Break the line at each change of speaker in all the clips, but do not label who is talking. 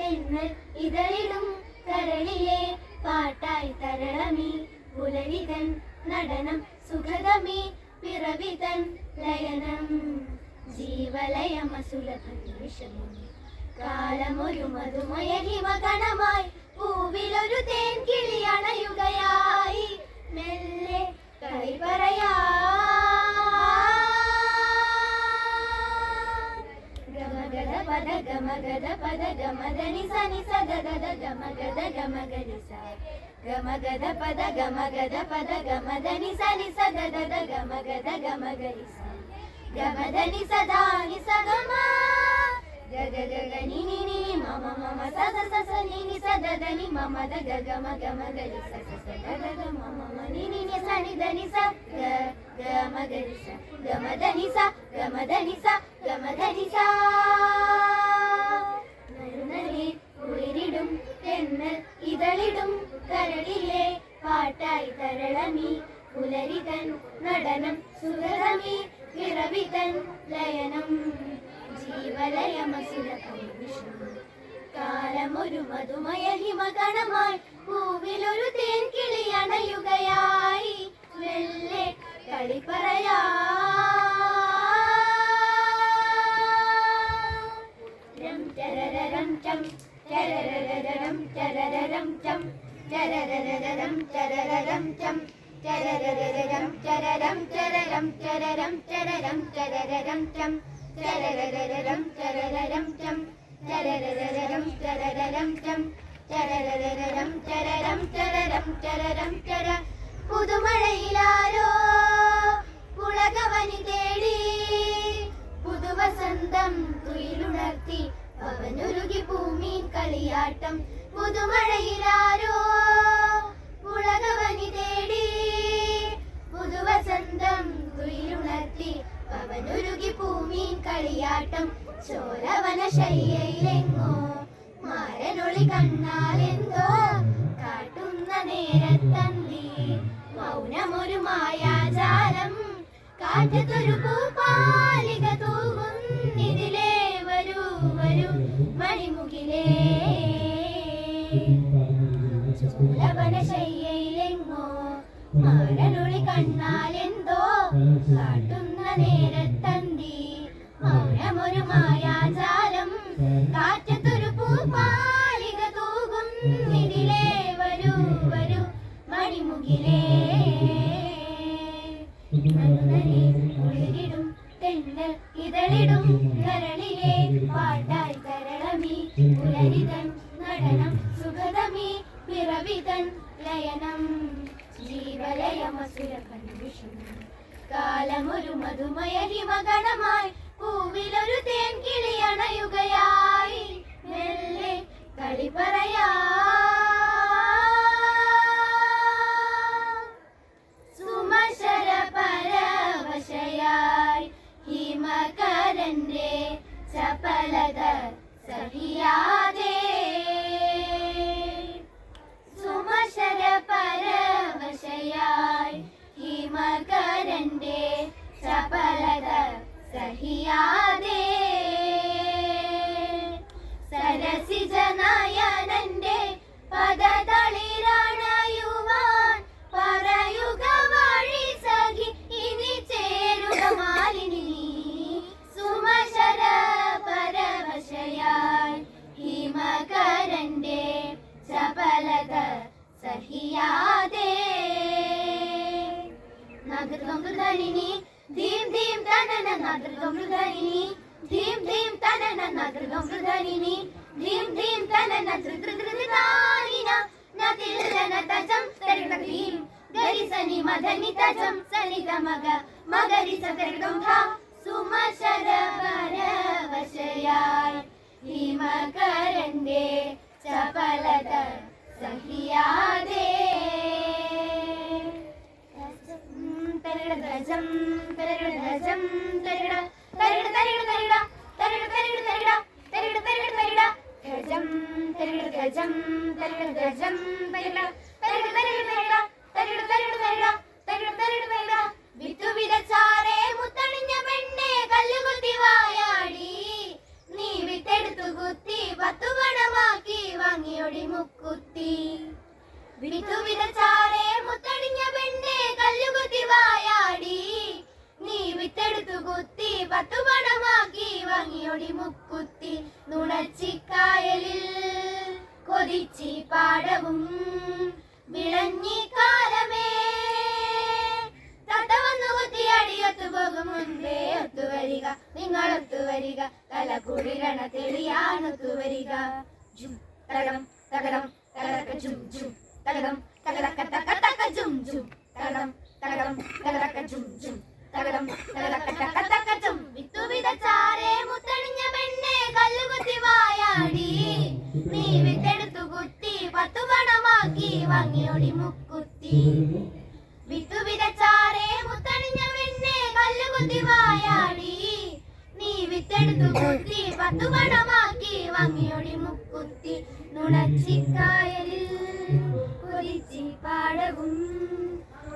തെന്നൽ ഇതളിടും കരളിലെ പാട്ടായി തരളമീ പുലരിതൻ നടനം സുഖതമീ പിറവിതൻ ലയനം ജീവലയമസുലഭം കാലമൊരു മധുമയ ഹിമകണമായി പൂവിലൊരു തേൻ കിളി അണയുകയായി മെല്ലെ കളി പറയാ ഗമഗദ പദ ഗമഗദ പദ ഗമദനി സനി സഗദ ഗമഗദ ഗമഗനി സ ഗമഗദ പദ ഗമഗദ പദ ഗമദനി സനി സഗദ ഗമഗദ ഗമഗനി സ ഗമദനി സദാനി സഗമ ഗഗ ഗഗ നി നി നി മമ മമ സ സ സ സ നി നി സ ദ ദ നി മമ ദ ഗ ഗ മ ഗ മ ഗ നി സ സ സ ഗ ഗ ഗ മ മ മ നി നി നി സ നി ദ നി സ ഗ ഗ മ ഗ നി സ ഗ മ ദ നി സ ഗ മ ദ നി സ ഗ മ ദ നി സ നരുനരി കുളിരിടും തെന്നൽ ഇതളിടും കരളിലെ പാട്ടായി തരളമീ പുലരിതൻ നടനം സുഗതമീ പിറവിതൻ ലയനം ജീവലയമസുലഭം കാലമൊരു മധുമയ ഹിമകണമായി പൂവിലൊരു തേൻ കിളി അണയുകയായി മെല്ലെ കളി പറയാ രം ചരരരം ചം ചരരരരം ചരരരം ചം ചരരരരം ചരരരം ചം ചരരരരം ചരരം ചരരം ചരരം ചരരം ചരരരം ചം ചരരരരം ചരരരം ചം ചരരരരം ചരരരം ചം ചരരരരം ചരരം ചരരം ചരരം ചര പുതുമഴയിലാരോ പുളകവനി തേടി പുതുവസന്തം തുയിലുണർത്തി അവനുരുകി ഭൂമിൻ കളിയാട്ടം പുതുമഴയിലാരോ പുളകവനി തേടി പുതുവസന്തം തുയിലുണർത്തി അവനുരുകി ഭൂമിൻ കളിയാട്ടം ചോരവന ശയ്യയിലെങ്ങോ മാരനൊളി കണ്ണാലെന്തോ കാട്ടുന്ന നേരത്തന്തി മൗനമൊരു മായാജാലം കാറ്റത്തൊരു പൂപ്പാലിക തൂകുന്നിതിലേ വരൂ വരൂ മണിമുകിലേ ചോരവന ശയ്യയിലെങ്ങോ മാരനൊളി കണ്ണാലെന്തോ കാട്ടുന്ന നേരത്തന്തി മൗനമൊരു മായാജാലം കാറ്റത്തൊരു പൂപ്പാലിക തൂകുന്നിതിലേ വരൂ വരൂ മണിമുകിലേ കുളിരിടും തെന്നൽ ഇതളിടും കരളിലെ പാട്ടായി തരളമീ പുലരിതൻ നടനം സുഗതമീ പിറവിതൻ ലയനം ജീവലയമസുലഭം കാലമൊരു മധുമയ ഹിമകണമായി പൂവിലൊരു തേൻ കിളി അണയുകയായി മെല്ലെ കളി പറയാ സുമശര പരവശയായി ഹിമകരന്റെ ചപലത സഹിയാതെ സുമശര പരവശയായി ഹിമകരന്റെ ചപലത സഹിയാതെ സരസിജനയനന്റെ പദതളിരണയുവാൻ പറയുക വഴി സഖി ഇനി ചേരുക മാലിനി സുമശര പരവശയായി ഹിമകരന്റെ ചപലത സഹിയാതെ നഗൃതമൃതനിനി ധീം ധീം തനന നഗൃതമൃതനിനി ധീം ധീം തനന നഗൃതമൃതനിനി ധീം ധീം തനന ധൃതൃതൃതാനിന നതില്ലന തജം തരിതീം ഗരിസനി മദനി തജം സനിത മഗ മഗരി സതരിദം ധ സുമശര പരവശയായി ഹിമകരന്റെ ചപലത സഹിയാതെ തരിടധജം തരിടധജം തരിട തരിട തരിട തരിട തരിട തരിട തരിട തരിട തരിട തരിട ധജം തരിട ധജം തരിട ധജം തരിട തരിട തരിട തരിട തരിട തരിട തരിട തരിട തരിട തരിട വിത്തു വിതച്ചാറേ മുത്തണിഞ്ഞ പെണ്ണെ കല്ലുകുത്തി വായാടി നീ വിത്തെടുത്തു കുത്തി 10 പണമാക്കി വിത്തു വിതച്ചാറേ മുത്തണിഞ്ഞ പെണ്ണെ കല്ലുകുത്തി വായാടി, നീ വിത്തെടുത്തു കുത്തി 10 പണമാക്കി വാങ്ങിയൊടി മുക്കുത്തി. നുണച്ചിക്കായലിൽ കൊതിച്ചി പാടവും വിളഞ്ഞി കാലമേ, തത്ത വന്നു കുത്തി അടിയൊത്തു പോകും മുൻപേ ഒത്തുവരിക, നിങ്ങളൊത്തുവരിക, തലകുളിരണ തെളിയാണൊത്തുവരിക. ജും തകടം തകടം തകടക്ക ജും ജും തകടം തകടക്ക തക തക ജും ജും തകടം തകടം തകടക്ക ജും ജും തകടം തകടക്ക തക തക ജും. വിത്തു വിതച്ചാരേ മുത്തണിഞ്ഞ പെണ്ണെ കല്ലുകുത്തി വായാടി, നീ വിത്തെടുത്തു കുത്തി 10 പണമാക്കി വാങ്ങിയൊടി മുക്കുത്തി. വിത്തു വിതച്ചാരേ മുത്തണിഞ്ഞ പെണ്ണെ കല്ലുകുത്തി വായാടി, നീ വിത്തെടുത്തു കുത്തി 10 പണമാക്കി വാങ്ങിയൊടി മുക്കുത്തി. നുണച്ചിക്കായലിൽ കൊതിച്ചി പാടവും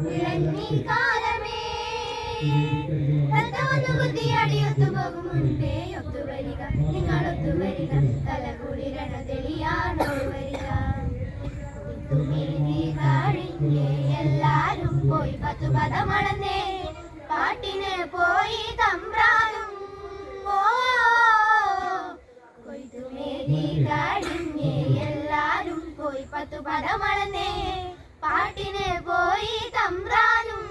വിളഞ്ഞി കാലമേ, തത്ത വന്നു കുത്തി അടിയൊത്തു പോകും മുൻപേ ഒത്തുവരിക, നിങ്ങളൊത്തുവരിക, തലകുളിരണ തെളിയാണോ വരിക. വിത്തുമേനി കഴിഞ്ഞേ എല്ലാരും പോയി 10 പദമളന്നേ, പാട്ടിന് പോയി തമ്പ്രാനും. കൊയ്ത്തുമേനി കഴിഞ്ഞേ എല്ലാരും പോയി 10 പദമളന്നേ, പാട്ടിന് പോയി തമ്പ്രാനും.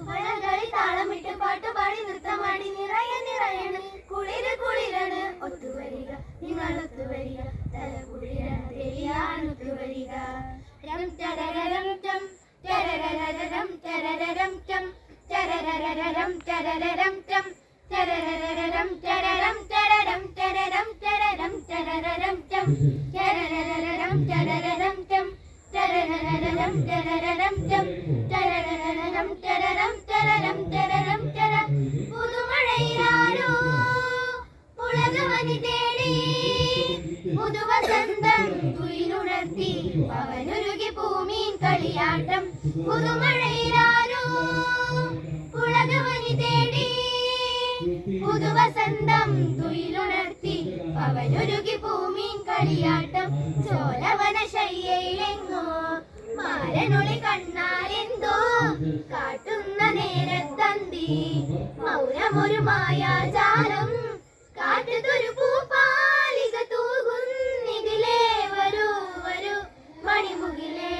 മഴകളിൽ താളമിട്ട് പാട്ടുപാടി നൃത്തമാടി നിറയെ നിറയണ് കുളിര് കുളിരാണ് ഒത്തുവരിക, നിങ്ങളൊത്തുവരിക, തലകുളിരാണ് തെളിയാണൊത്തുവരിക. രം ചരരരം ചം ചരരരരം ചരരരം ചം ചരരരരം ചരരരം ചം ചരരരരം ചരരം ചരരം ചരരം ചരരം ചരരരം ചം ചരരരരം ചരരരം ചം ചരരരരം ചരരരം ചം ചരരരരം ചരരം ചരരം ചരരം ചര. പുതുമഴയിലാരോ പുളകവനി തേടി, പുതുവസന്തം തുയിലുണർത്തി അവനുരുകി ഭൂമിൻ കളിയാട്ടം. പുതുമഴയിലാരോ പുളകവനി തേടി, പുതുവസന്തം തുയിലുണർത്തി അവനുരുകി ഭൂമിൻ കളിയാട്ടം. ചോലവന ശയ്യയിലെങ്ങോ മാരനൊളി കണ്ണാലെന്തോ കാട്ടുന്ന നേരത്തന്തി, മൗനമൊരു മായാജാലം കാട്ടുതൊരു പൂപ്പാലിക തൂകുന്നിതിലേ. വരൂ വരൂ മണിമുകിലേ,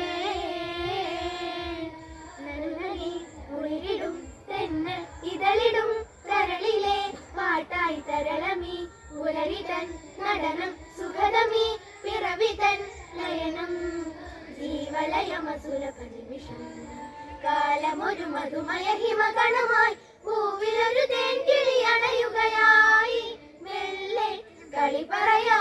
കുളിരിടും തെന്ന് ഇതളിടും തരളിലെ പാട്ടായി തരളമീ പുലരിതൻ നടനം സുഖദമീ പിറവിതൻ ലയനം. ജീവലയമസുര പ്രതിമിഷം കാലമൊരു മധുമയ ഹിമകണമായി ഭൂവിലൊരു തേൻകിളി അണയുകയായി മെല്ലെ കളി പറയാ.